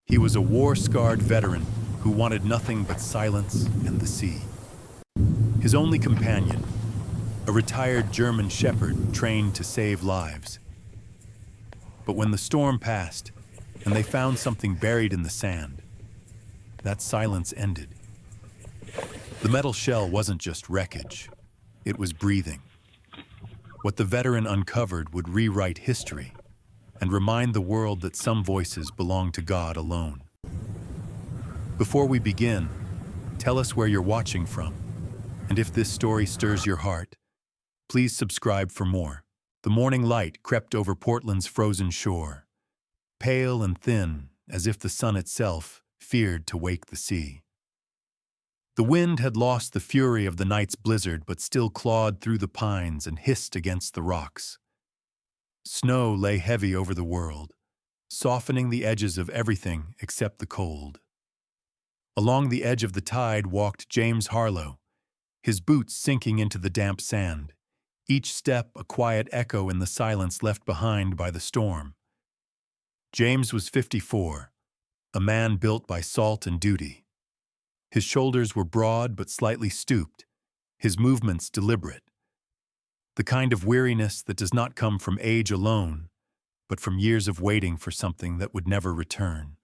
He was a war-scarred veteran who wanted nothing but silence and the sea. His only companion, a retired German shepherd trained to save lives. But when the storm passed and they found something buried in the sand, that silence ended. The metal shell wasn't just wreckage, it was breathing. What the veteran uncovered would rewrite history and remind the world that some voices belong to God alone. Before we begin, tell us where you're watching from, and if this story stirs your heart, please subscribe for more. The morning light crept over Portland's frozen shore, pale and thin as if the sun itself feared to wake the sea. The wind had lost the fury of the night's blizzard but still clawed through the pines and hissed against the rocks. Snow lay heavy over the world, softening the edges of everything except the cold. Along the edge of the tide walked James Harlow, his boots sinking into the damp sand, each step a quiet echo in the silence left behind by the storm. James was 54, a man built by salt and duty. His shoulders were broad but slightly stooped, his movements deliberate. The kind of weariness that does not come from age alone, but from years of waiting for something that would never return.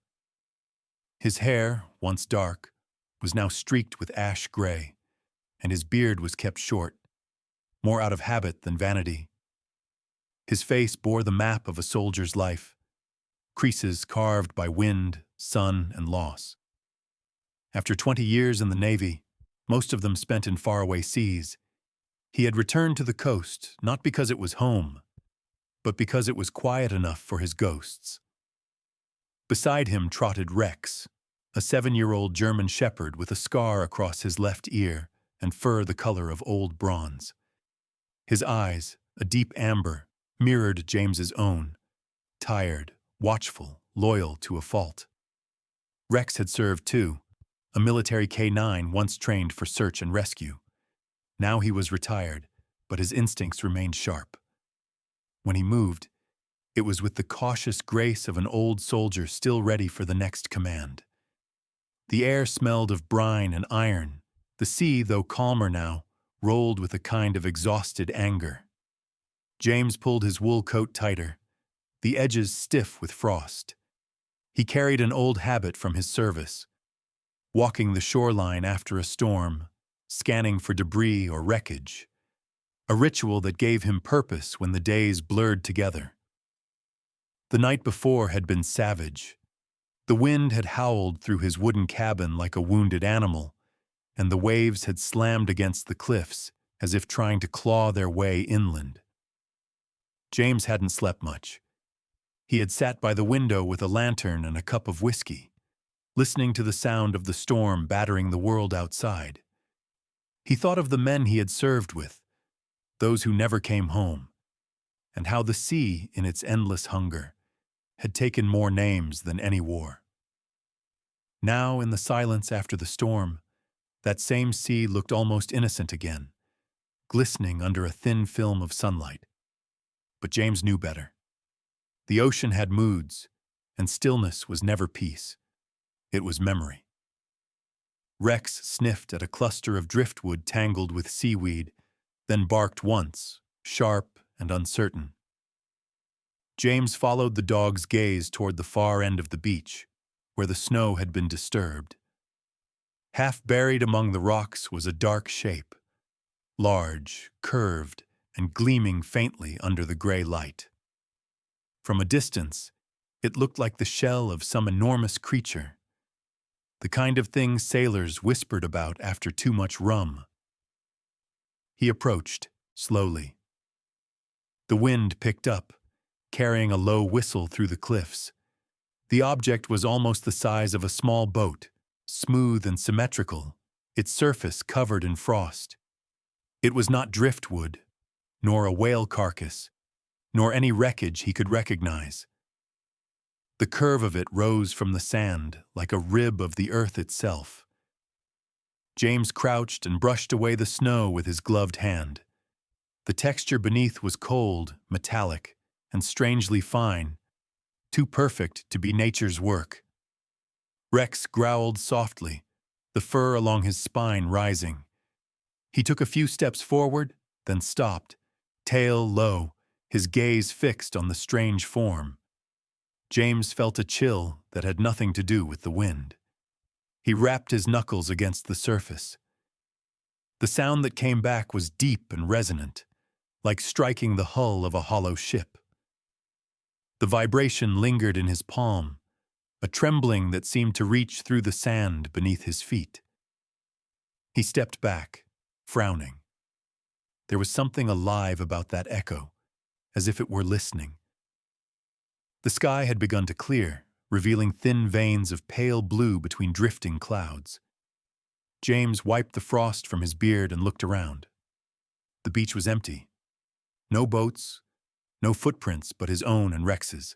His hair, once dark, was now streaked with ash gray, and his beard was kept short, more out of habit than vanity. His face bore the map of a soldier's life, creases carved by wind, sun, and loss. After 20 years in the Navy, most of them spent in faraway seas, he had returned to the coast not because it was home, but because it was quiet enough for his ghosts. Beside him trotted Rex, a 7-year-old German shepherd with a scar across his left ear and fur the color of old bronze. His eyes, a deep amber, mirrored James's own, tired, watchful, loyal to a fault. Rex had served too, a military K-9 once trained for search and rescue. Now he was retired, but his instincts remained sharp. When he moved, it was with the cautious grace of an old soldier still ready for the next command. The air smelled of brine and iron. The sea, though calmer now, rolled with a kind of exhausted anger. James pulled his wool coat tighter, the edges stiff with frost. He carried an old habit from his service, walking the shoreline after a storm, scanning for debris or wreckage, a ritual that gave him purpose when the days blurred together. The night before had been savage. The wind had howled through his wooden cabin like a wounded animal, and the waves had slammed against the cliffs as if trying to claw their way inland. James hadn't slept much. He had sat by the window with a lantern and a cup of whiskey, listening to the sound of the storm battering the world outside. He thought of the men he had served with, those who never came home, and how the sea, in its endless hunger, had taken more names than any war. Now, in the silence after the storm, that same sea looked almost innocent again, glistening under a thin film of sunlight. But James knew better. The ocean had moods, and stillness was never peace. It was memory. Rex sniffed at a cluster of driftwood tangled with seaweed, then barked once, sharp and uncertain. James followed the dog's gaze toward the far end of the beach, where the snow had been disturbed. Half buried among the rocks was a dark shape, large, curved, and gleaming faintly under the gray light. From a distance, it looked like the shell of some enormous creature, the kind of thing sailors whispered about after too much rum. He approached, slowly. The wind picked up, carrying a low whistle through the cliffs. The object was almost the size of a small boat, smooth and symmetrical, its surface covered in frost. It was not driftwood, nor a whale carcass, nor any wreckage he could recognize. The curve of it rose from the sand like a rib of the earth itself. James crouched and brushed away the snow with his gloved hand. The texture beneath was cold, metallic, and strangely fine, too perfect to be nature's work. Rex growled softly, the fur along his spine rising. He took a few steps forward, then stopped, tail low, his gaze fixed on the strange form. James felt a chill that had nothing to do with the wind. He rapped his knuckles against the surface. The sound that came back was deep and resonant, like striking the hull of a hollow ship. The vibration lingered in his palm, a trembling that seemed to reach through the sand beneath his feet. He stepped back, frowning. There was something alive about that echo, as if it were listening. The sky had begun to clear, revealing thin veins of pale blue between drifting clouds. James wiped the frost from his beard and looked around. The beach was empty. No boats, no footprints but his own and Rex's.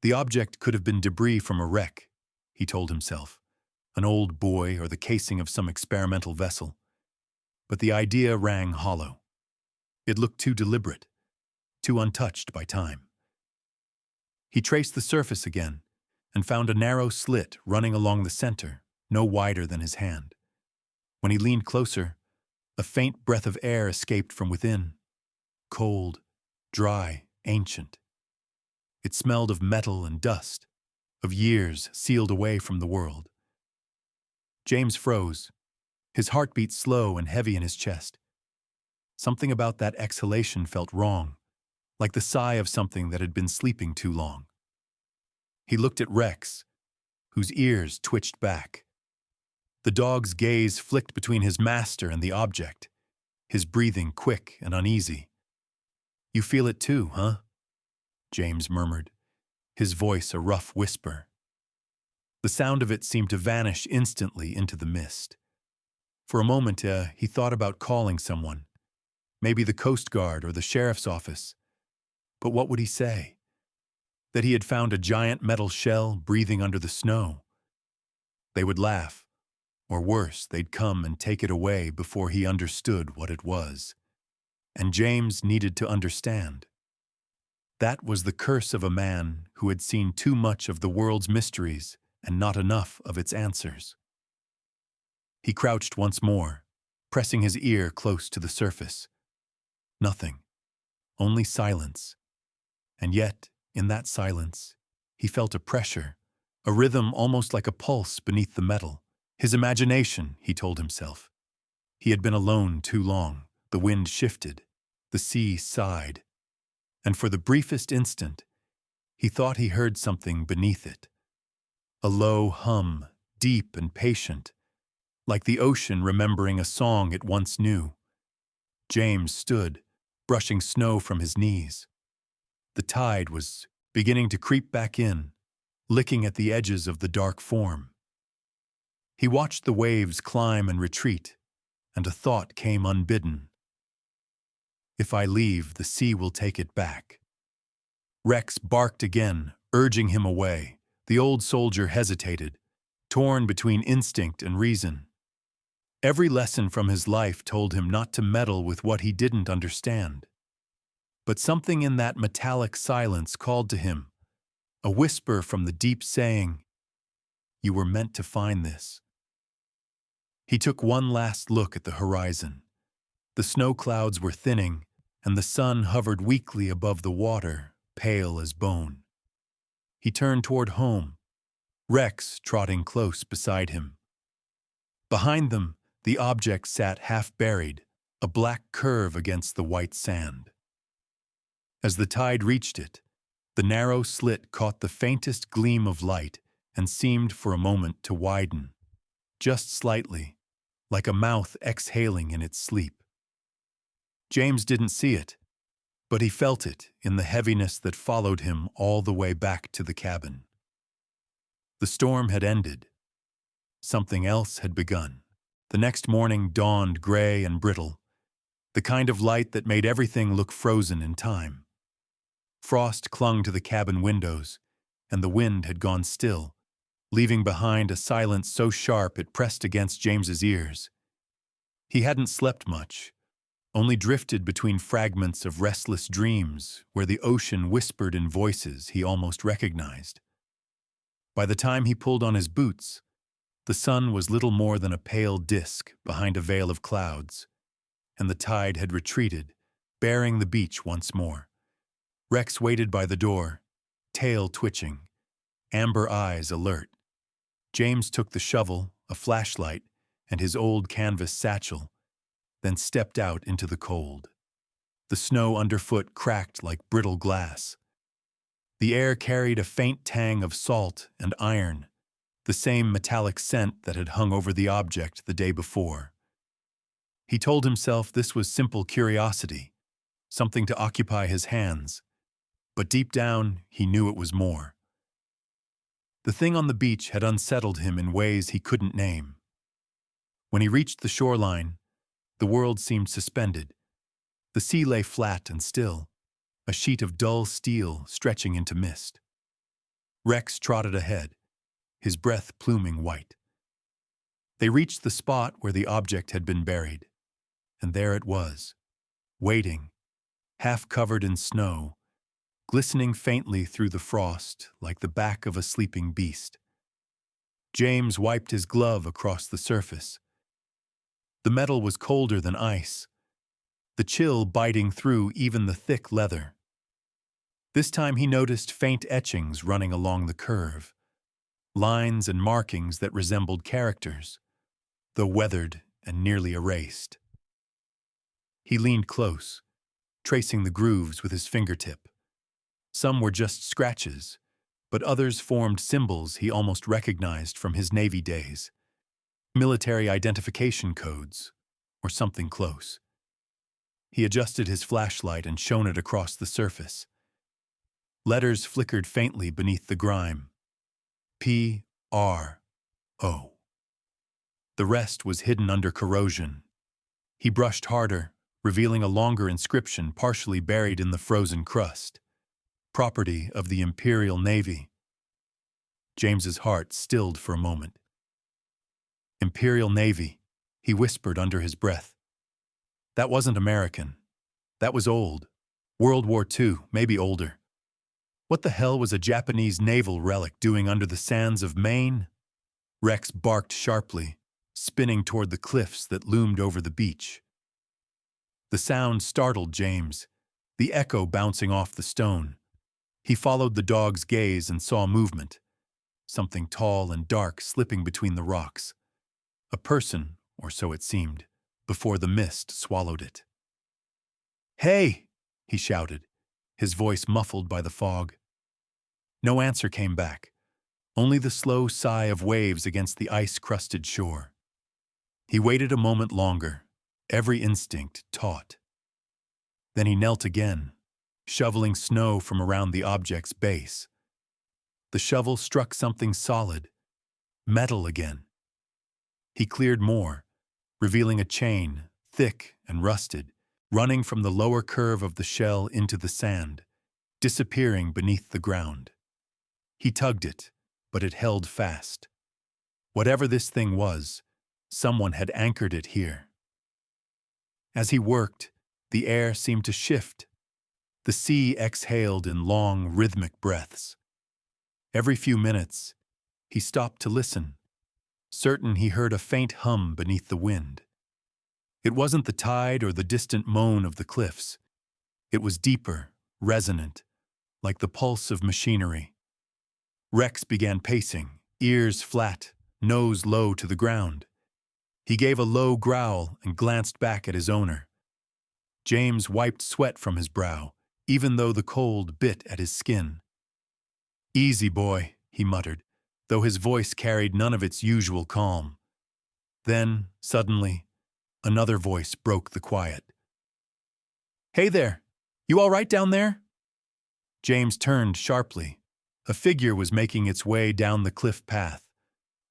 The object could have been debris from a wreck, he told himself, an old buoy or the casing of some experimental vessel. But the idea rang hollow. It looked too deliberate, too untouched by time. He traced the surface again and found a narrow slit running along the center, no wider than his hand. When he leaned closer, a faint breath of air escaped from within, cold, dry, ancient. It smelled of metal and dust, of years sealed away from the world. James froze, his heartbeat slow and heavy in his chest. Something about that exhalation felt wrong, like the sigh of something that had been sleeping too long. He looked at Rex, whose ears twitched back. The dog's gaze flicked between his master and the object, his breathing quick and uneasy. "You feel it too, huh?" James murmured, his voice a rough whisper. The sound of it seemed to vanish instantly into the mist. For a moment, he thought about calling someone, maybe the Coast Guard or the sheriff's office. But what would he say? That he had found a giant metal shell breathing under the snow. They would laugh, or worse, they'd come and take it away before he understood what it was. And James needed to understand. That was the curse of a man who had seen too much of the world's mysteries and not enough of its answers. He crouched once more, pressing his ear close to the surface. Nothing, only silence. And yet, in that silence, he felt a pressure, a rhythm almost like a pulse beneath the metal. His imagination, he told himself. He had been alone too long. The wind shifted, the sea sighed, and for the briefest instant, he thought he heard something beneath it. A low hum, deep and patient, like the ocean remembering a song it once knew. James stood, brushing snow from his knees. The tide was beginning to creep back in, licking at the edges of the dark form. He watched the waves climb and retreat, and a thought came unbidden. If I leave, the sea will take it back. Rex barked again, urging him away. The old soldier hesitated, torn between instinct and reason. Every lesson from his life told him not to meddle with what he didn't understand. But something in that metallic silence called to him, a whisper from the deep saying, "You were meant to find this." He took one last look at the horizon. The snow clouds were thinning, and the sun hovered weakly above the water, pale as bone. He turned toward home, Rex trotting close beside him. Behind them, the object sat half-buried, a black curve against the white sand. As the tide reached it, the narrow slit caught the faintest gleam of light and seemed for a moment to widen, just slightly, like a mouth exhaling in its sleep. James didn't see it, but he felt it in the heaviness that followed him all the way back to the cabin. The storm had ended. Something else had begun. The next morning dawned gray and brittle, the kind of light that made everything look frozen in time. Frost clung to the cabin windows, and the wind had gone still, leaving behind a silence so sharp it pressed against James's ears. He hadn't slept much, only drifted between fragments of restless dreams where the ocean whispered in voices he almost recognized. By the time he pulled on his boots, the sun was little more than a pale disk behind a veil of clouds, and the tide had retreated, bearing the beach once more. Rex waited by the door, tail twitching, amber eyes alert. James took the shovel, a flashlight, and his old canvas satchel, then stepped out into the cold. The snow underfoot cracked like brittle glass. The air carried a faint tang of salt and iron, the same metallic scent that had hung over the object the day before. He told himself this was simple curiosity, something to occupy his hands, but deep down he knew it was more. The thing on the beach had unsettled him in ways he couldn't name. When he reached the shoreline, the world seemed suspended. The sea lay flat and still, a sheet of dull steel stretching into mist. Rex trotted ahead, his breath pluming white. They reached the spot where the object had been buried, and there it was, waiting, half covered in snow, glistening faintly through the frost like the back of a sleeping beast. James wiped his glove across the surface. The metal was colder than ice, the chill biting through even the thick leather. This time he noticed faint etchings running along the curve, lines and markings that resembled characters, though weathered and nearly erased. He leaned close, tracing the grooves with his fingertip. Some were just scratches, but others formed symbols he almost recognized from his Navy days. Military identification codes, or something close. He adjusted his flashlight and shone it across the surface. Letters flickered faintly beneath the grime. P-R-O. The rest was hidden under corrosion. He brushed harder, revealing a longer inscription partially buried in the frozen crust. Property of the Imperial Navy. James's heart stilled for a moment. Imperial Navy, he whispered under his breath. That wasn't American. That was old. World War II, maybe older. What the hell was a Japanese naval relic doing under the sands of Maine? Rex barked sharply, spinning toward the cliffs that loomed over the beach. The sound startled James, the echo bouncing off the stone. He followed the dog's gaze and saw movement, something tall and dark slipping between the rocks. A person, or so it seemed, before the mist swallowed it. "Hey!" he shouted, his voice muffled by the fog. No answer came back, only the slow sigh of waves against the ice-crusted shore. He waited a moment longer, every instinct taut. Then he knelt again, shoveling snow from around the object's base. The shovel struck something solid, metal again. He cleared more, revealing a chain, thick and rusted, running from the lower curve of the shell into the sand, disappearing beneath the ground. He tugged it, but it held fast. Whatever this thing was, someone had anchored it here. As he worked, the air seemed to shift. The sea exhaled in long, rhythmic breaths. Every few minutes, he stopped to listen, certain he heard a faint hum beneath the wind. It wasn't the tide or the distant moan of the cliffs. It was deeper, resonant, like the pulse of machinery. Rex began pacing, ears flat, nose low to the ground. He gave a low growl and glanced back at his owner. James wiped sweat from his brow, even though the cold bit at his skin. "Easy, boy," he muttered, though his voice carried none of its usual calm. Then, suddenly, another voice broke the quiet. "Hey there! You all right down there?" James turned sharply. A figure was making its way down the cliff path.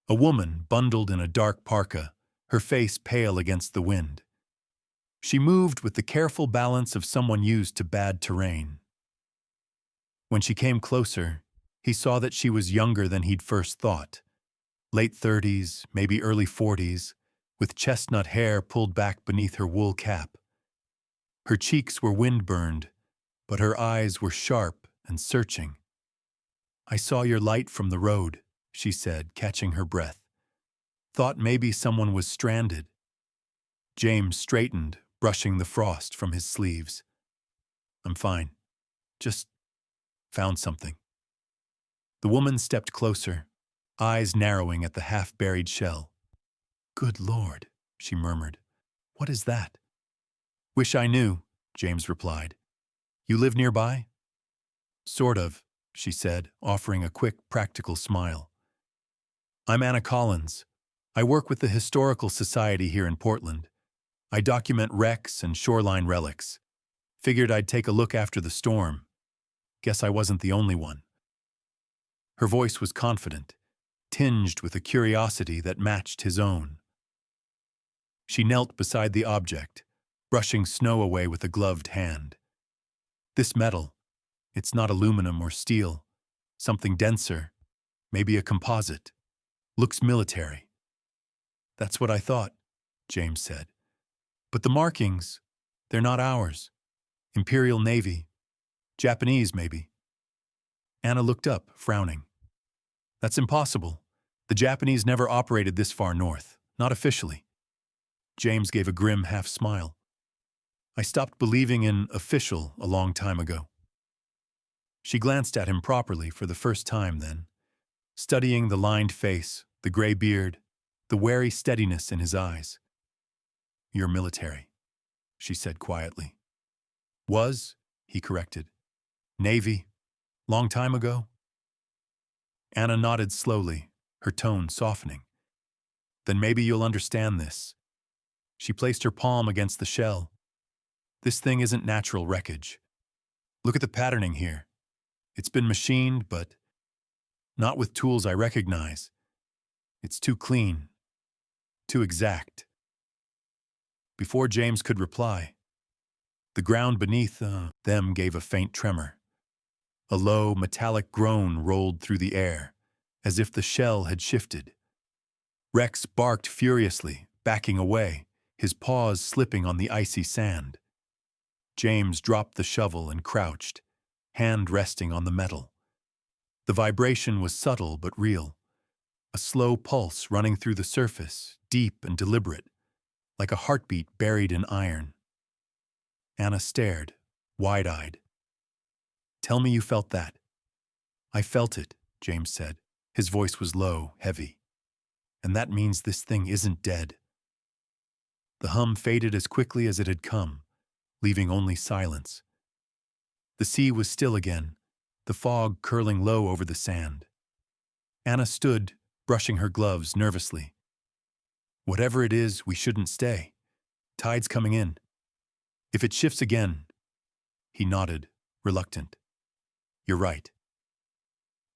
A woman bundled in a dark parka, her face pale against the wind. She moved with the careful balance of someone used to bad terrain. When she came closer, he saw that she was younger than he'd first thought. Late 30s, maybe early 40s, with chestnut hair pulled back beneath her wool cap. Her cheeks were wind-burned, but her eyes were sharp and searching. "I saw your light from the road," she said, catching her breath. Thought maybe someone was stranded. James straightened, brushing the frost from his sleeves. I'm fine. Just found something. The woman stepped closer, eyes narrowing at the half-buried shell. Good Lord, she murmured. What is that? Wish I knew, James replied. You live nearby? Sort of, she said, offering a quick, practical smile. I'm Anna Collins. I work with the Historical Society here in Portland. I document wrecks and shoreline relics. Figured I'd take a look after the storm. Guess I wasn't the only one. Her voice was confident, tinged with a curiosity that matched his own. She knelt beside the object, brushing snow away with a gloved hand. This metal, it's not aluminum or steel, something denser, maybe a composite, looks military. That's what I thought, James said. But the markings, they're not ours. Imperial Navy. Japanese, maybe. Anna looked up, frowning. That's impossible. The Japanese never operated this far north, not officially. James gave a grim half-smile. I stopped believing in official a long time ago. She glanced at him properly for the first time then, studying the lined face, the gray beard, the wary steadiness in his eyes. You're military, she said quietly. Was, he corrected. Navy, long time ago? Anna nodded slowly, her tone softening. Then maybe you'll understand this. She placed her palm against the shell. This thing isn't natural wreckage. Look at the patterning here. It's been machined, but not with tools I recognize. It's too clean, too exact. Before James could reply, the ground beneath them gave a faint tremor. A low, metallic groan rolled through the air, as if the shell had shifted. Rex barked furiously, backing away, his paws slipping on the icy sand. James dropped the shovel and crouched, hand resting on the metal. The vibration was subtle but real, a slow pulse running through the surface, deep and deliberate, like a heartbeat buried in iron. Anna stared, wide-eyed. Tell me you felt that. I felt it, James said. His voice was low, heavy. And that means this thing isn't dead. The hum faded as quickly as it had come, leaving only silence. The sea was still again, the fog curling low over the sand. Anna stood, brushing her gloves nervously. Whatever it is, we shouldn't stay. Tide's coming in. If it shifts again... He nodded, reluctant. You're right.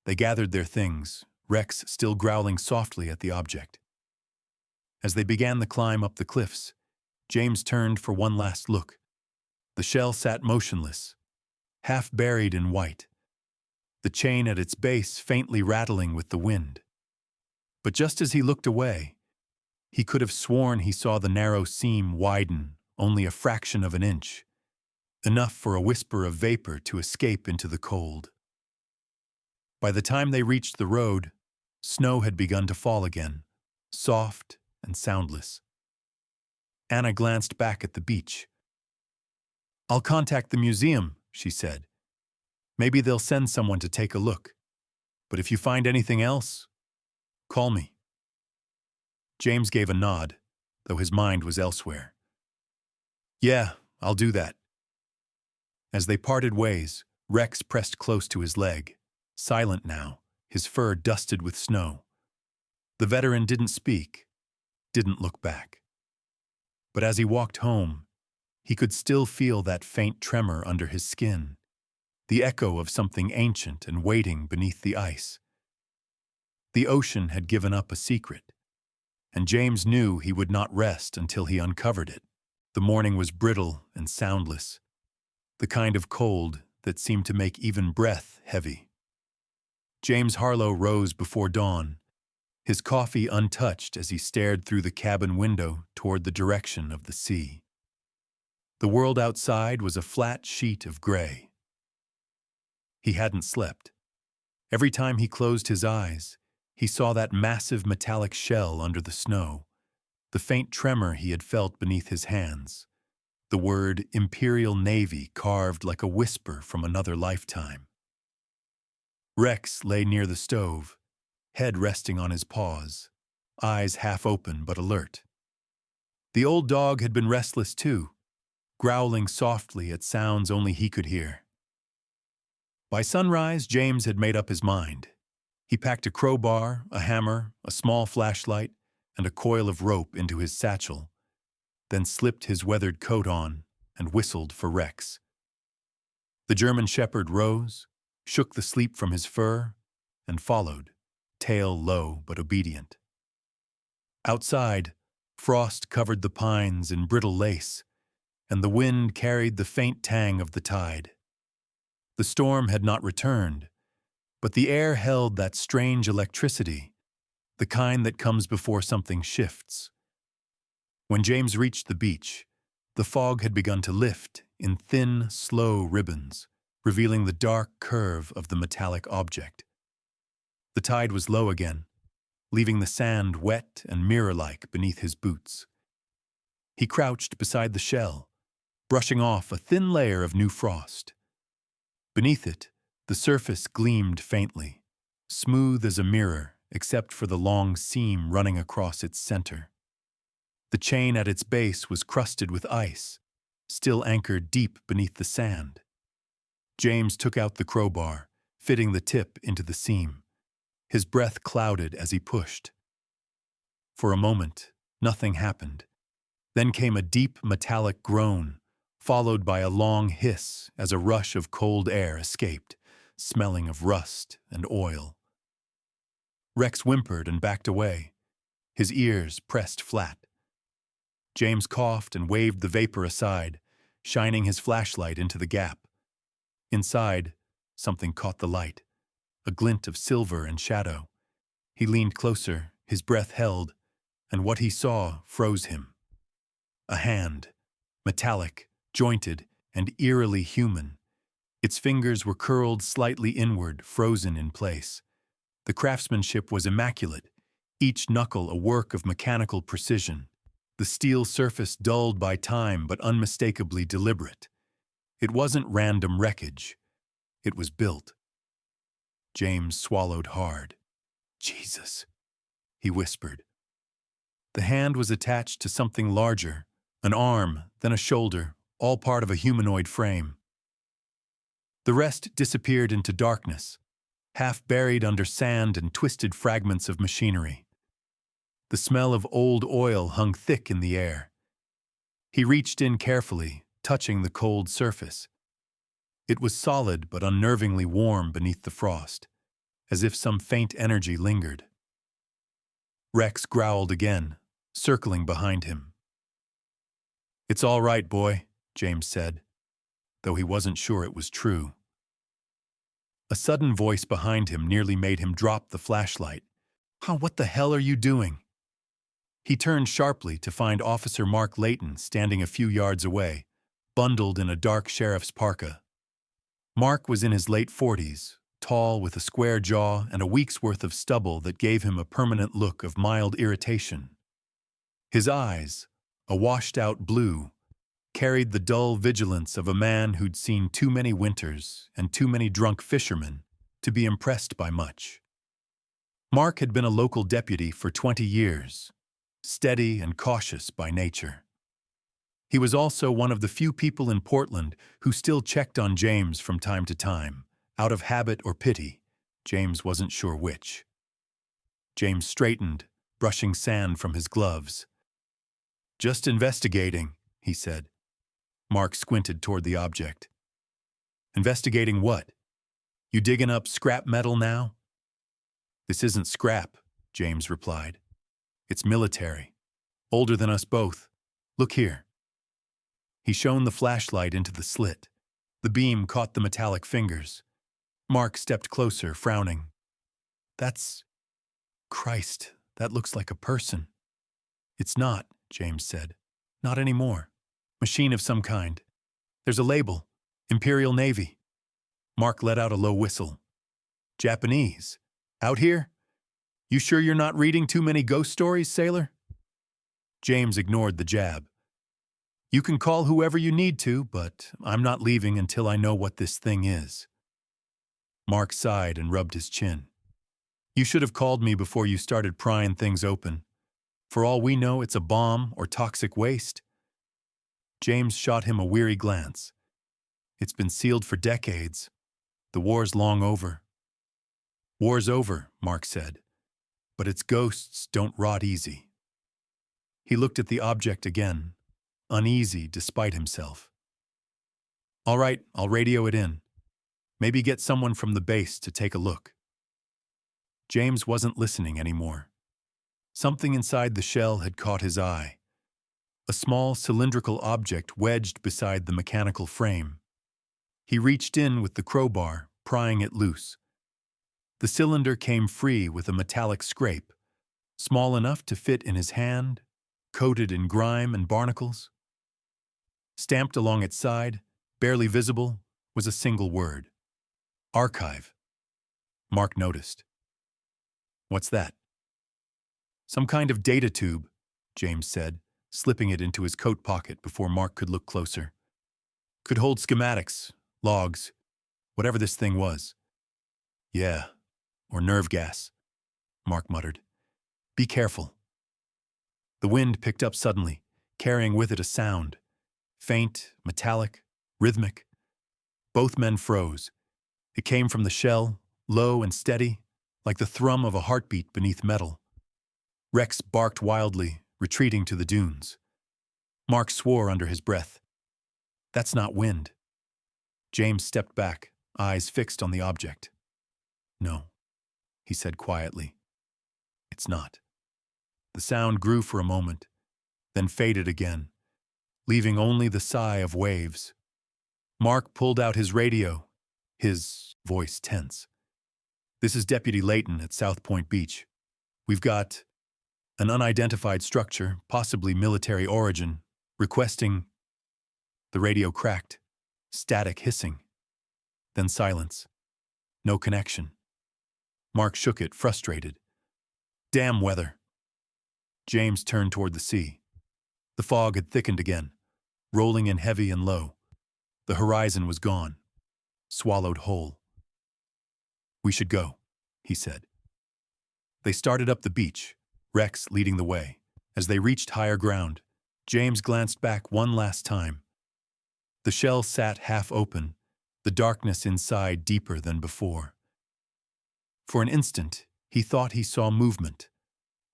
They gathered their things, Rex still growling softly at the object. As they began the climb up the cliffs, James turned for one last look. The shell sat motionless, half buried in white, the chain at its base faintly rattling with the wind. But just as he looked away, he could have sworn he saw the narrow seam widen only a fraction of an inch, enough for a whisper of vapor to escape into the cold. By the time they reached the road, snow had begun to fall again, soft and soundless. Anna glanced back at the beach. I'll contact the museum, she said. Maybe they'll send someone to take a look. But if you find anything else, call me. James gave a nod, though his mind was elsewhere. Yeah, I'll do that. As they parted ways, Rex pressed close to his leg, silent now, his fur dusted with snow. The veteran didn't speak, didn't look back. But as he walked home, he could still feel that faint tremor under his skin, the echo of something ancient and waiting beneath the ice. The ocean had given up a secret, and James knew he would not rest until he uncovered it. The morning was brittle and soundless, the kind of cold that seemed to make even breath heavy. James Harlow rose before dawn, his coffee untouched as he stared through the cabin window toward the direction of the sea. The world outside was a flat sheet of gray. He hadn't slept. Every time he closed his eyes, He saw that massive metallic shell under the snow, the faint tremor he had felt beneath his hands, the word Imperial Navy carved like a whisper from another lifetime. Rex lay near the stove, head resting on his paws, eyes half open but alert. The old dog had been restless too, growling softly at sounds only he could hear. By sunrise, James had made up his mind. He packed a crowbar, a hammer, a small flashlight, and a coil of rope into his satchel, then slipped his weathered coat on and whistled for Rex. The German shepherd rose, shook the sleep from his fur, and followed, tail low but obedient. Outside, frost covered the pines in brittle lace, and the wind carried the faint tang of the tide. The storm had not returned, but the air held that strange electricity, the kind that comes before something shifts. When James reached the beach, the fog had begun to lift in thin, slow ribbons, revealing the dark curve of the metallic object. The tide was low again, leaving the sand wet and mirror-like beneath his boots. He crouched beside the shell, brushing off a thin layer of new frost. Beneath it, the surface gleamed faintly, smooth as a mirror except for the long seam running across its center. The chain at its base was crusted with ice, still anchored deep beneath the sand. James took out the crowbar, fitting the tip into the seam. His breath clouded as he pushed. For a moment, nothing happened. Then came a deep metallic groan, followed by a long hiss as a rush of cold air escaped, smelling of rust and oil. Rex whimpered and backed away, his ears pressed flat. James coughed and waved the vapor aside, shining his flashlight into the gap. Inside, something caught the light, a glint of silver and shadow. He leaned closer, his breath held, and what he saw froze him. A hand, metallic, jointed, and eerily human. Its fingers were curled slightly inward, frozen in place. The craftsmanship was immaculate, each knuckle a work of mechanical precision, the steel surface dulled by time but unmistakably deliberate. It wasn't random wreckage. It was built. James swallowed hard. "Jesus," he whispered. The hand was attached to something larger, an arm, then a shoulder, all part of a humanoid frame. The rest disappeared into darkness, half buried under sand and twisted fragments of machinery. The smell of old oil hung thick in the air. He reached in carefully, touching the cold surface. It was solid but unnervingly warm beneath the frost, as if some faint energy lingered. Rex growled again, circling behind him. "It's all right, boy," James said, though he wasn't sure it was true. A sudden voice behind him nearly made him drop the flashlight. What the hell are you doing?" He turned sharply to find Officer Mark Layton standing a few yards away, bundled in a dark sheriff's parka. Mark was in his late 40s, tall with a square jaw and a week's worth of stubble that gave him a permanent look of mild irritation. His eyes, a washed-out blue, carried the dull vigilance of a man who'd seen too many winters and too many drunk fishermen to be impressed by much. Mark had been a local deputy for 20 years, steady and cautious by nature. He was also one of the few people in Portland who still checked on James from time to time, out of habit or pity. James wasn't sure which. James straightened, brushing sand from his gloves. "Just investigating," he said. Mark squinted toward the object. "Investigating what? You digging up scrap metal now?" "This isn't scrap," James replied. "It's military. Older than us both. Look here." He shone the flashlight into the slit. The beam caught the metallic fingers. Mark stepped closer, frowning. "That's... Christ, that looks like a person." "It's not," James said. "Not anymore. Machine of some kind. There's a label. Imperial Navy." Mark let out a low whistle. "Japanese. Out here?" You sure you're not reading too many ghost stories, sailor? James ignored the jab. You can call whoever you need to, but I'm not leaving until I know what this thing is. Mark sighed and rubbed his chin. You should have called me before you started prying things open. For all we know, it's a bomb or toxic waste. James shot him a weary glance. It's been sealed for decades. The war's long over. War's over, Mark said, but its ghosts don't rot easy. He looked at the object again, uneasy despite himself. All right, I'll radio it in. Maybe get someone from the base to take a look. James wasn't listening anymore. Something inside the shell had caught his eye. A small cylindrical object wedged beside the mechanical frame. He reached in with the crowbar, prying it loose. The cylinder came free with a metallic scrape, small enough to fit in his hand, coated in grime and barnacles. Stamped along its side, barely visible, was a single word. Archive. Mark noticed. What's that? Some kind of data tube, James said, slipping it into his coat pocket before Mark could look closer. Could hold schematics, logs, whatever this thing was. Yeah, or nerve gas, Mark muttered. Be careful. The wind picked up suddenly, carrying with it a sound. Faint, metallic, rhythmic. Both men froze. It came from the shell, low and steady, like the thrum of a heartbeat beneath metal. Rex barked wildly, retreating to the dunes. Mark swore under his breath. That's not wind. James stepped back, eyes fixed on the object. No, he said quietly. It's not. The sound grew for a moment, then faded again, leaving only the sigh of waves. Mark pulled out his radio, his voice tense. This is Deputy Layton at South Point Beach. We've got an unidentified structure, possibly military origin, requesting... The radio cracked, static hissing. Then silence. No connection. Mark shook it, frustrated. Damn weather. James turned toward the sea. The fog had thickened again, rolling in heavy and low. The horizon was gone, swallowed whole. We should go, he said. They started up the beach, Rex leading the way. As they reached higher ground, James glanced back one last time. The shell sat half open, the darkness inside deeper than before. For an instant, he thought he saw movement,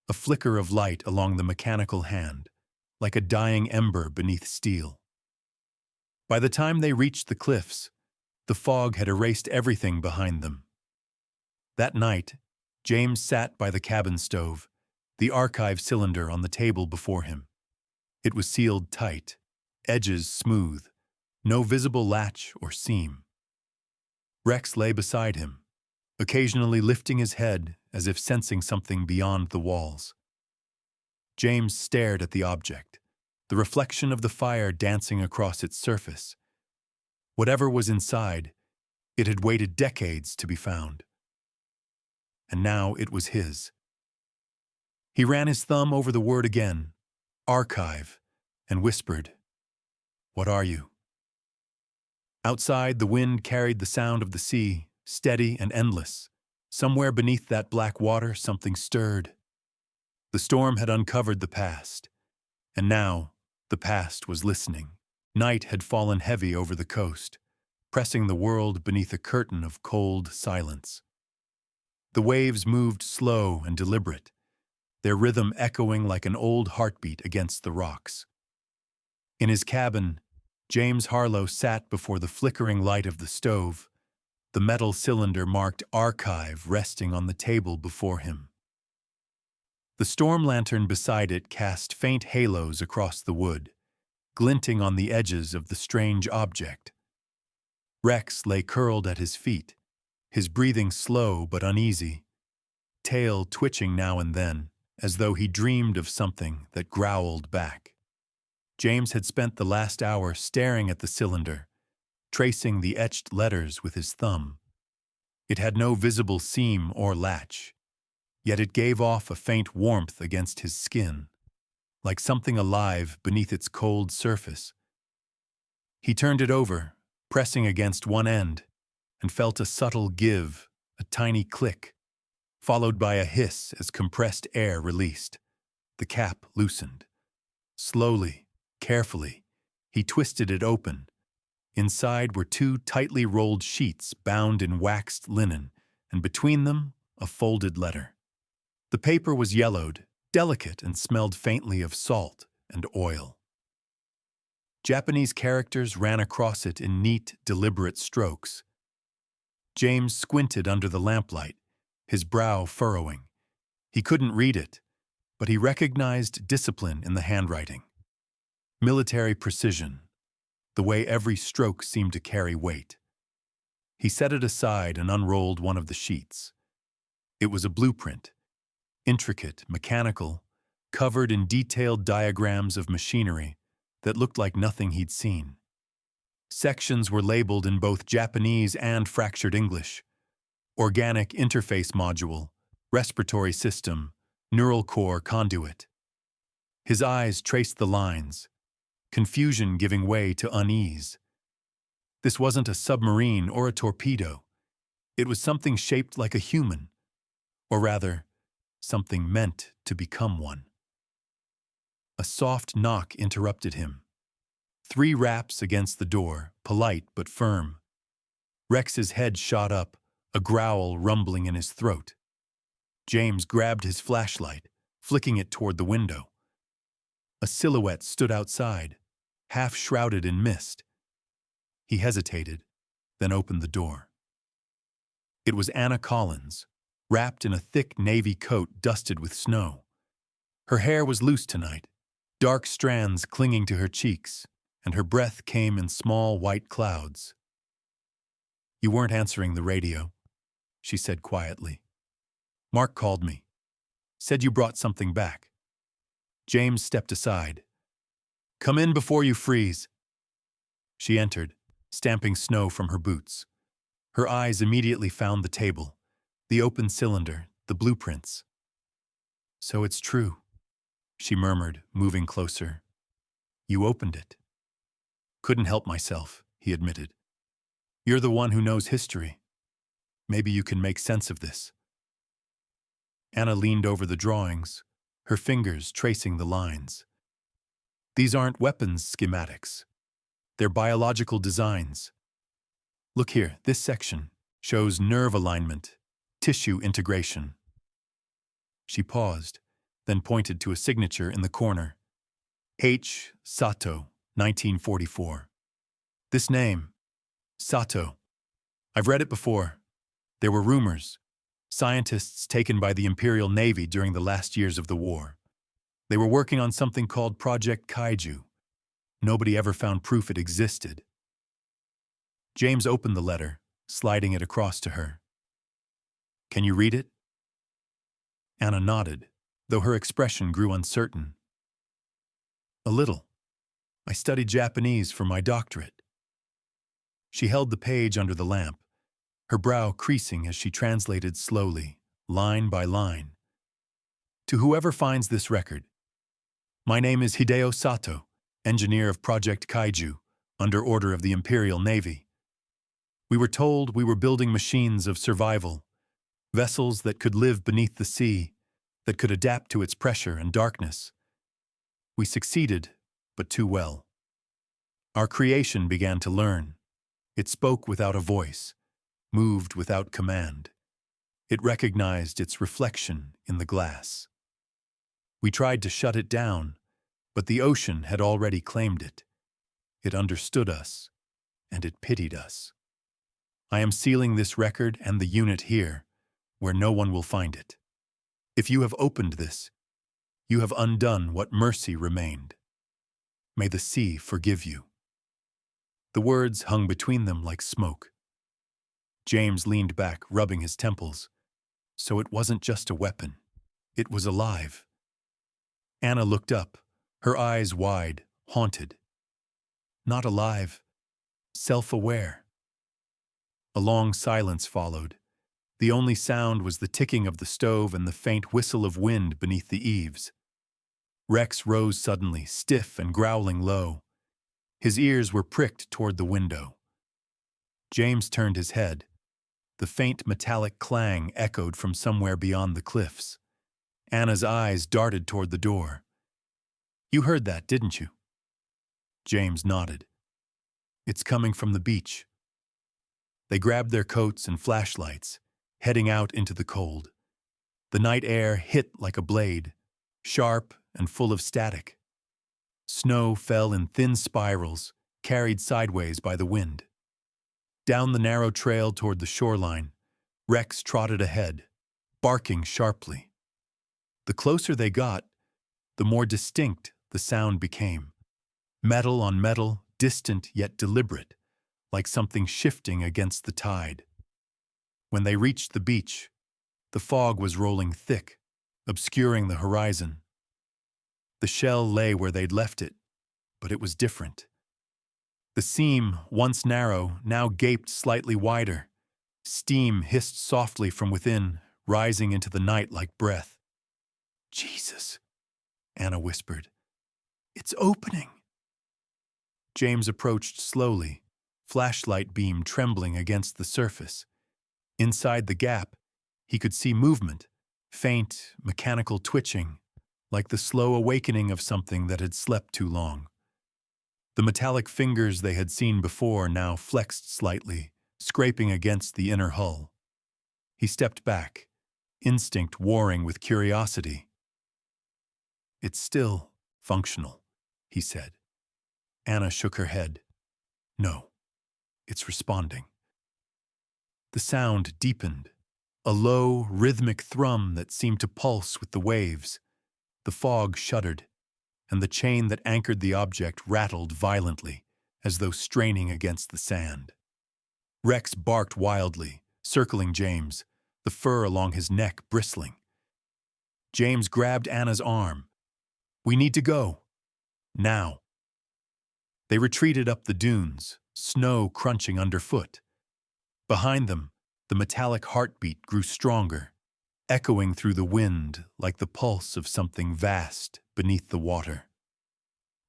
a flicker of light along the mechanical hand, like a dying ember beneath steel. By the time they reached the cliffs, the fog had erased everything behind them. That night, James sat by the cabin stove, the archive cylinder on the table before him. It was sealed tight, edges smooth, no visible latch or seam. Rex lay beside him, occasionally lifting his head as if sensing something beyond the walls. James stared at the object, the reflection of the fire dancing across its surface. Whatever was inside, it had waited decades to be found. And now it was his. He ran his thumb over the word again, archive, and whispered, "What are you?" Outside, the wind carried the sound of the sea, steady and endless. Somewhere beneath that black water, something stirred. The storm had uncovered the past, and now the past was listening. Night had fallen heavy over the coast, pressing the world beneath a curtain of cold silence. The waves moved slow and deliberate, their rhythm echoing like an old heartbeat against the rocks. In his cabin, James Harlow sat before the flickering light of the stove, the metal cylinder marked archive resting on the table before him. The storm lantern beside it cast faint halos across the wood, glinting on the edges of the strange object. Rex lay curled at his feet, his breathing slow but uneasy, tail twitching now and then, as though he dreamed of something that growled back. James had spent the last hour staring at the cylinder, tracing the etched letters with his thumb. It had no visible seam or latch. yet it gave off a faint warmth against his skin, like something alive beneath its cold surface. He turned it over, pressing against one end, and felt a subtle give, a tiny click, followed by a hiss as compressed air released. The cap loosened. Slowly, carefully, he twisted it open. Inside were two tightly rolled sheets bound in waxed linen, and between them, a folded letter. The paper was yellowed, delicate, and smelled faintly of salt and oil. Japanese characters ran across it in neat, deliberate strokes. James squinted under the lamplight, his brow furrowing. He couldn't read it, but he recognized discipline in the handwriting. Military precision, the way every stroke seemed to carry weight. He set it aside and unrolled one of the sheets. It was a blueprint, intricate, mechanical, covered in detailed diagrams of machinery that looked like nothing he'd seen. Sections were labeled in both Japanese and fractured English. Organic interface module, respiratory system, neural core conduit. His eyes traced the lines, confusion giving way to unease. This wasn't a submarine or a torpedo. It was something shaped like a human, or rather, something meant to become one. A soft knock interrupted him. 3 raps against the door, polite but firm. Rex's head shot up, a growl rumbling in his throat. James grabbed his flashlight, flicking it toward the window. A silhouette stood outside, half shrouded in mist. He hesitated, then opened the door. It was Anna Collins, wrapped in a thick navy coat dusted with snow. Her hair was loose tonight, dark strands clinging to her cheeks, and her breath came in small white clouds. "You weren't answering the radio," she said quietly. "Mark called me. Said you brought something back." James stepped aside. "Come in before you freeze." She entered, stamping snow from her boots. Her eyes immediately found the table, the open cylinder, the blueprints. "So it's true," she murmured, moving closer. "You opened it." "Couldn't help myself," he admitted. "You're the one who knows history. Maybe you can make sense of this." Anna leaned over the drawings, her fingers tracing the lines. "These aren't weapons schematics. They're biological designs. Look here, this section shows nerve alignment, tissue integration." She paused, then pointed to a signature in the corner. H. Sato, 1944. This name, Sato. I've read it before. There were rumors. Scientists taken by the Imperial Navy during the last years of the war. They were working on something called Project Kaiju. Nobody ever found proof it existed. James opened the letter, sliding it across to her. "Can you read it?" Anna nodded, though her expression grew uncertain. "A little. I studied Japanese for my doctorate." She held the page under the lamp, her brow creasing as she translated slowly, line by line. "To whoever finds this record, my name is Hideo Sato, engineer of Project Kaiju, under order of the Imperial Navy. We were told we were building machines of survival, vessels that could live beneath the sea, that could adapt to its pressure and darkness. We succeeded, but too well. Our creation began to learn. It spoke without a voice, moved without command. It recognized its reflection in the glass. We tried to shut it down, but the ocean had already claimed it. It understood us, and it pitied us. I am sealing this record and the unit here, where no one will find it. If you have opened this, you have undone what mercy remained. May the sea forgive you." The words hung between them like smoke. James leaned back, rubbing his temples. So it wasn't just a weapon. It was alive. Anna looked up, her eyes wide, haunted. Not alive, self-aware. A long silence followed. The only sound was the ticking of the stove and the faint whistle of wind beneath the eaves. Rex rose suddenly, stiff and growling low. His ears were pricked toward the window. James turned his head. The faint metallic clang echoed from somewhere beyond the cliffs. Anna's eyes darted toward the door. "You heard that, didn't you?" James nodded. "It's coming from the beach." They grabbed their coats and flashlights, heading out into the cold. The night air hit like a blade, sharp and full of static. Snow fell in thin spirals, carried sideways by the wind. Down the narrow trail toward the shoreline, Rex trotted ahead, barking sharply. The closer they got, the more distinct the sound became. Metal on metal, distant yet deliberate, like something shifting against the tide. When they reached the beach, the fog was rolling thick, obscuring the horizon. The shell lay where they'd left it, but it was different. The seam, once narrow, now gaped slightly wider. Steam hissed softly from within, rising into the night like breath. "Jesus," Anna whispered. "It's opening." James approached slowly, flashlight beam trembling against the surface. Inside the gap, he could see movement, faint, mechanical twitching, like the slow awakening of something that had slept too long. The metallic fingers they had seen before now flexed slightly, scraping against the inner hull. He stepped back, instinct warring with curiosity. "It's still functional," he said. Anna shook her head. "No, it's responding." The sound deepened, a low, rhythmic thrum that seemed to pulse with the waves. The fog shuddered, and the chain that anchored the object rattled violently, as though straining against the sand. Rex barked wildly, circling James, the fur along his neck bristling. James grabbed Anna's arm. "We need to go. Now." They retreated up the dunes, snow crunching underfoot. Behind them, the metallic heartbeat grew stronger, echoing through the wind like the pulse of something vast beneath the water.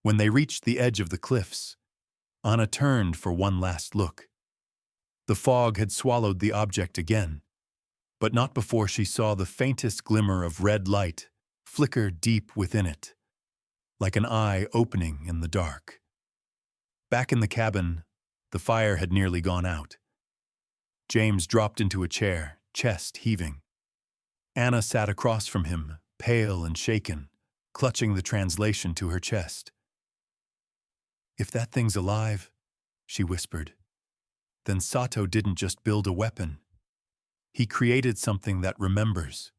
When they reached the edge of the cliffs, Anna turned for one last look. The fog had swallowed the object again, but not before she saw the faintest glimmer of red light flicker deep within it, like an eye opening in the dark. Back in the cabin, the fire had nearly gone out. James dropped into a chair, chest heaving. Anna sat across from him, pale and shaken, clutching the translation to her chest. "If that thing's alive," she whispered, "then Sato didn't just build a weapon. He created something that remembers."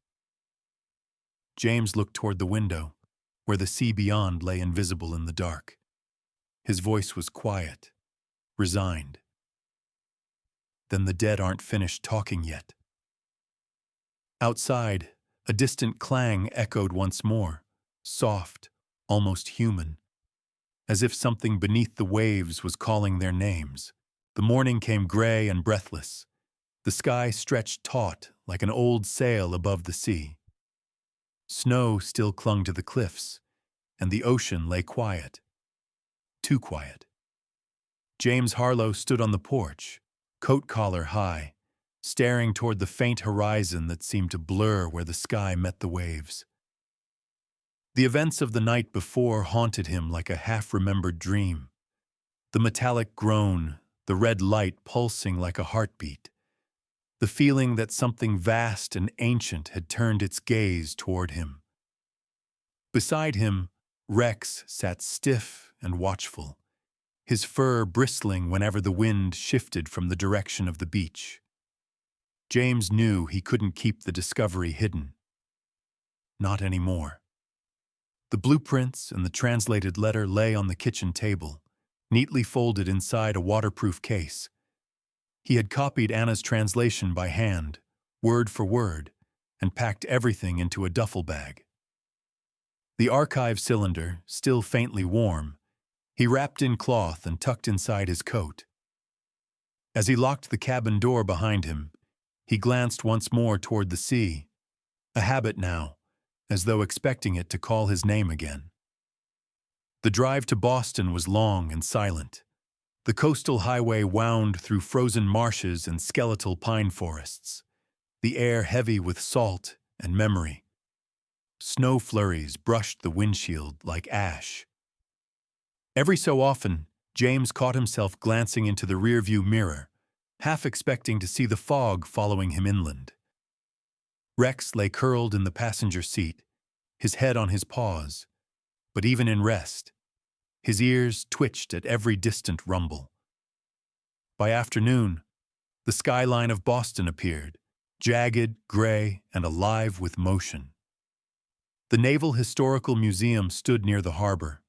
James looked toward the window, where the sea beyond lay invisible in the dark. His voice was quiet, resigned. "Then the dead aren't finished talking yet." Outside, a distant clang echoed once more, soft, almost human, as if something beneath the waves was calling their names. The morning came gray and breathless. The sky stretched taut like an old sail above the sea. Snow still clung to the cliffs, and the ocean lay quiet. Too quiet. James Harlow stood on the porch, coat collar high, staring toward the faint horizon that seemed to blur where the sky met the waves. The events of the night before haunted him like a half-remembered dream. The metallic groan, the red light pulsing like a heartbeat. The feeling that something vast and ancient had turned its gaze toward him. Beside him, Rex sat stiff and watchful, his fur bristling whenever the wind shifted from the direction of the beach. James knew he couldn't keep the discovery hidden. Not anymore. The blueprints and the translated letter lay on the kitchen table, neatly folded inside a waterproof case. He had copied Anna's translation by hand, word for word, and packed everything into a duffel bag. The archive cylinder, still faintly warm, he wrapped in cloth and tucked inside his coat. As he locked the cabin door behind him, He glanced once more toward the sea, a habit now, as though expecting it to call his name again. The drive to Boston was long and silent. The coastal highway wound through frozen marshes and skeletal pine forests, the air heavy with salt and memory. Snow flurries brushed the windshield like ash. Every so often, James caught himself glancing into the rearview mirror, half expecting to see the fog following him inland. Rex lay curled in the passenger seat, his head on his paws, but even in rest, his ears twitched at every distant rumble. By afternoon, the skyline of Boston appeared, jagged, gray, and alive with motion. The Naval Historical Museum stood near the harbor,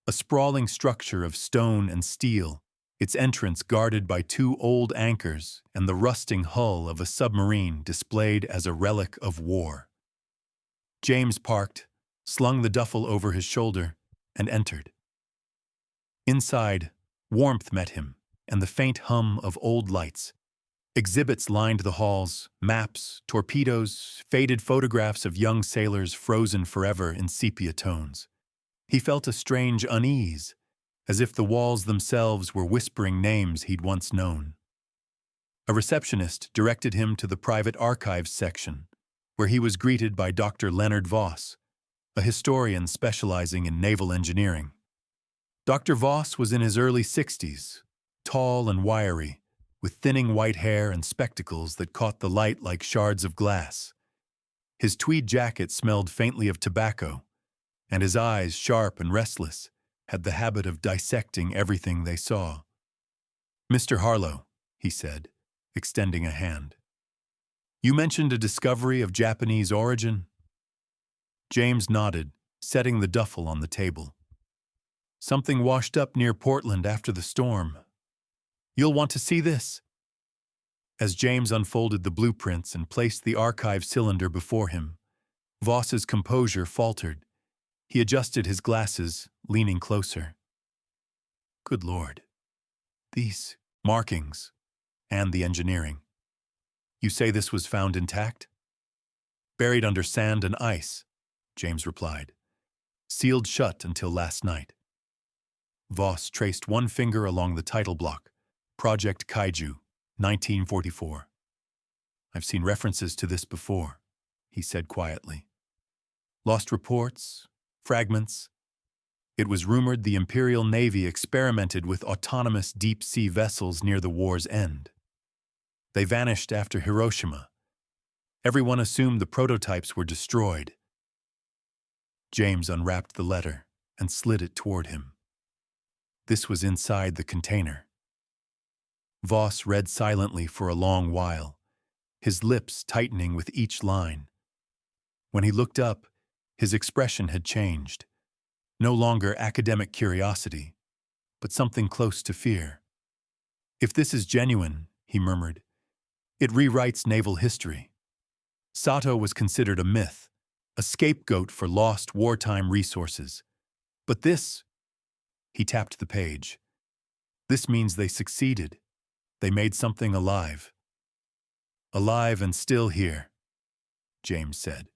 a sprawling structure of stone and steel, its entrance guarded by two old anchors and the rusting hull of a submarine displayed as a relic of war. James parked, slung the duffel over his shoulder, and entered. Inside, warmth met him, and the faint hum of old lights. Exhibits lined the halls, maps, torpedoes, faded photographs of young sailors frozen forever in sepia tones. He felt a strange unease, as if the walls themselves were whispering names he'd once known. A receptionist directed him to the private archives section, where he was greeted by Dr. Leonard Voss, a historian specializing in naval engineering. Dr. Voss was in his early 60s, tall and wiry, with thinning white hair and spectacles that caught the light like shards of glass. His tweed jacket smelled faintly of tobacco, and his eyes, sharp and restless, had the habit of dissecting everything they saw. "Mr. Harlow," he said, extending a hand. "You mentioned a discovery of Japanese origin?" James nodded, setting the duffel on the table. "Something washed up near Portland after the storm. You'll want to see this." As James unfolded the blueprints and placed the archive cylinder before him, Voss's composure faltered. He adjusted his glasses, leaning closer. "Good Lord. These markings and the engineering. You say this was found intact?" "Buried under sand and ice," James replied. "Sealed shut until last night." Voss traced one finger along the title block, Project Kaiju, 1944. "I've seen references to this before," he said quietly. "Lost reports, fragments. It was rumored the Imperial Navy experimented with autonomous deep-sea vessels near the war's end. They vanished after Hiroshima. Everyone assumed the prototypes were destroyed." James unwrapped the letter and slid it toward him. This was inside the container. Voss read silently for a long while, his lips tightening with each line. When he looked up, his expression had changed. No longer academic curiosity, but something close to fear. "If this is genuine," he murmured, "it rewrites naval history. Sato was considered a myth, a scapegoat for lost wartime resources. But this," he tapped the page, "this means they succeeded. They made something alive." "Alive and still here," James said.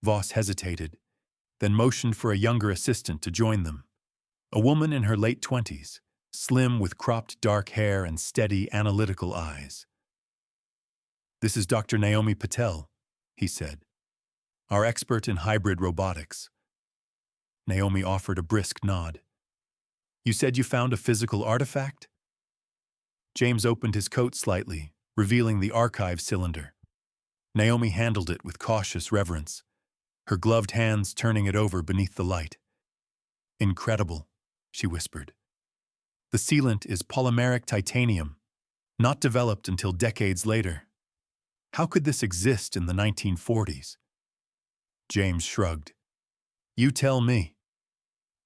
Voss hesitated, then motioned for a younger assistant to join them. A woman in her late 20s, slim with cropped dark hair and steady, analytical eyes. "This is Dr. Naomi Patel," he said, "our expert in hybrid robotics." Naomi offered a brisk nod. "You said you found a physical artifact?" James opened his coat slightly, revealing the archive cylinder. Naomi handled it with cautious reverence, her gloved hands turning it over beneath the light. "Incredible," she whispered. "The sealant is polymeric titanium, not developed until decades later. How could this exist in the 1940s? James shrugged. "You tell me."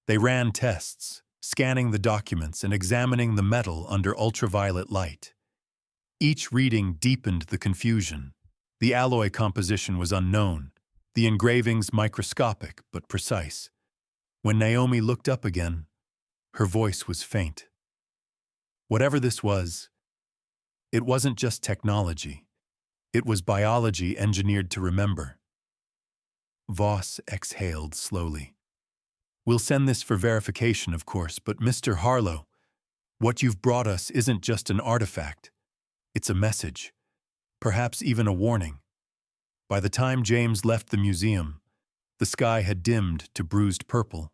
They ran tests, scanning the documents and examining the metal under ultraviolet light. Each reading deepened the confusion. The alloy composition was unknown, the engravings microscopic but precise. When Naomi looked up again, her voice was faint. "Whatever this was, It wasn't just technology. It was biology engineered to remember. Voss exhaled slowly. We'll send this for verification, of course, but Mr. Harlow, what you've brought us isn't just an artifact. It's a message, perhaps even a warning. By the time James left the museum, the sky had dimmed to bruised purple.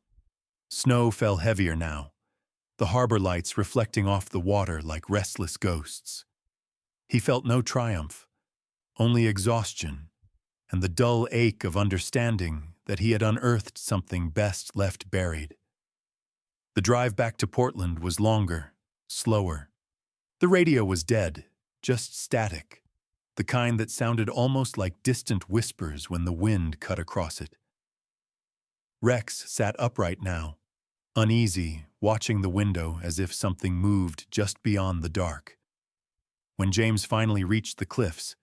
Snow fell heavier now, the harbor lights reflecting off the water like restless ghosts. He felt no triumph, only exhaustion, and the dull ache of understanding that he had unearthed something best left buried. The drive back to Portland was longer, slower. The radio was dead, just static, the kind that sounded almost like distant whispers when the wind cut across it. Rex sat upright now, uneasy, watching the window as if something moved just beyond the dark. When James finally reached the cliffs,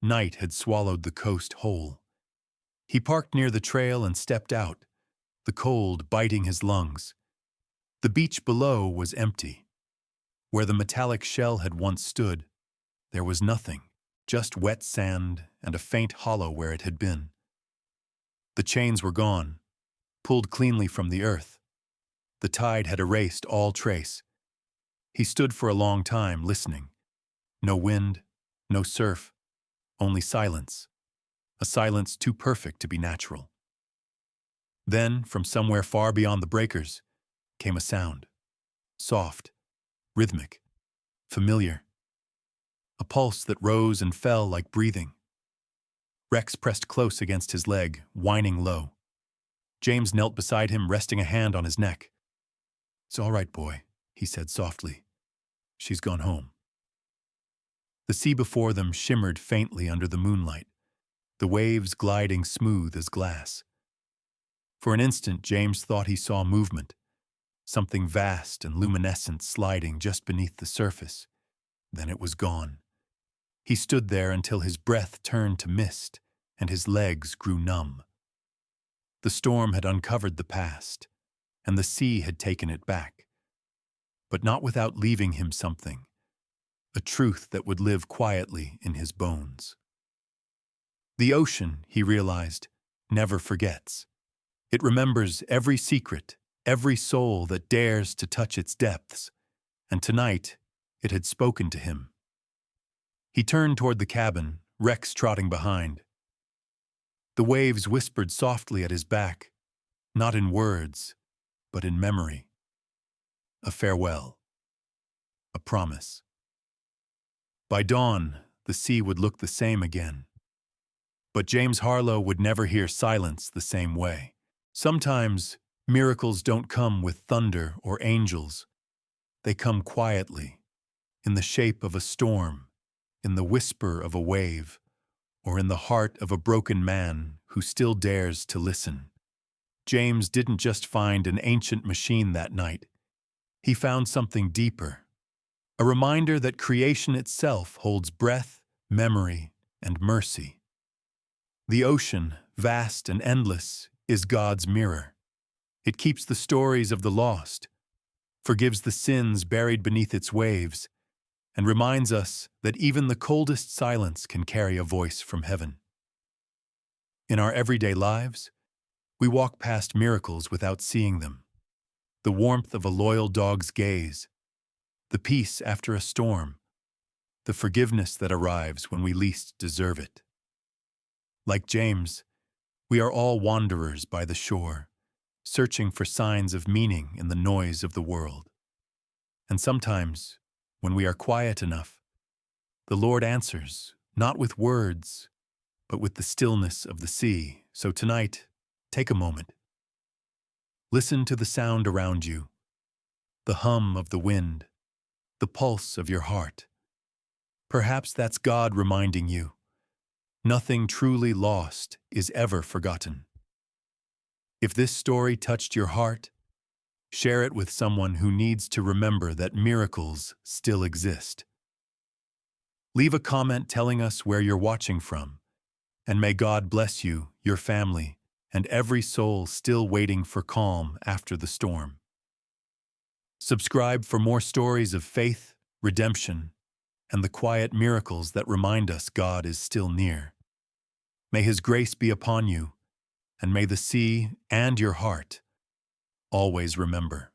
night had swallowed the coast whole. He parked near the trail and stepped out, the cold biting his lungs. The beach below was empty. Where the metallic shell had once stood, there was nothing, just wet sand and a faint hollow where it had been. The chains were gone, pulled cleanly from the earth. The tide had erased all trace. He stood for a long time, listening. No wind, no surf, only silence. A silence too perfect to be natural. Then, from somewhere far beyond the breakers, came a sound. Soft, rhythmic, familiar. A pulse that rose and fell like breathing. Rex pressed close against his leg, whining low. James knelt beside him, resting a hand on his neck. "It's all right, boy," he said softly. "She's gone home." The sea before them shimmered faintly under the moonlight, the waves gliding smooth as glass. For an instant, James thought he saw movement, something vast and luminescent sliding just beneath the surface. Then it was gone. He stood there until his breath turned to mist and his legs grew numb. The storm had uncovered the past, and the sea had taken it back. But not without leaving him something, a truth that would live quietly in his bones. The ocean, he realized, never forgets. It remembers every secret, every soul that dares to touch its depths, and tonight it had spoken to him. He turned toward the cabin, Rex trotting behind. The waves whispered softly at his back, not in words, but in memory. A farewell. A promise. By dawn, the sea would look the same again. But James Harlow would never hear silence the same way. Sometimes, miracles don't come with thunder or angels. They come quietly, in the shape of a storm, in the whisper of a wave, or in the heart of a broken man who still dares to listen. James didn't just find an ancient machine that night. He found something deeper, a reminder that creation itself holds breath, memory, and mercy. The ocean, vast and endless, is God's mirror. It keeps the stories of the lost, forgives the sins buried beneath its waves, and reminds us that even the coldest silence can carry a voice from heaven. In our everyday lives, we walk past miracles without seeing them. The warmth of a loyal dog's gaze, the peace after a storm, the forgiveness that arrives when we least deserve it. Like James, we are all wanderers by the shore, searching for signs of meaning in the noise of the world. And sometimes, when we are quiet enough, the Lord answers, not with words, but with the stillness of the sea. So tonight, take a moment. Listen to the sound around you, the hum of the wind, the pulse of your heart. Perhaps that's God reminding you, nothing truly lost is ever forgotten. If this story touched your heart, share it with someone who needs to remember that miracles still exist. Leave a comment telling us where you're watching from, and may God bless you, your family, and every soul still waiting for calm after the storm. Subscribe for more stories of faith, redemption, and the quiet miracles that remind us God is still near. May His grace be upon you, and may the sea and your heart always remember.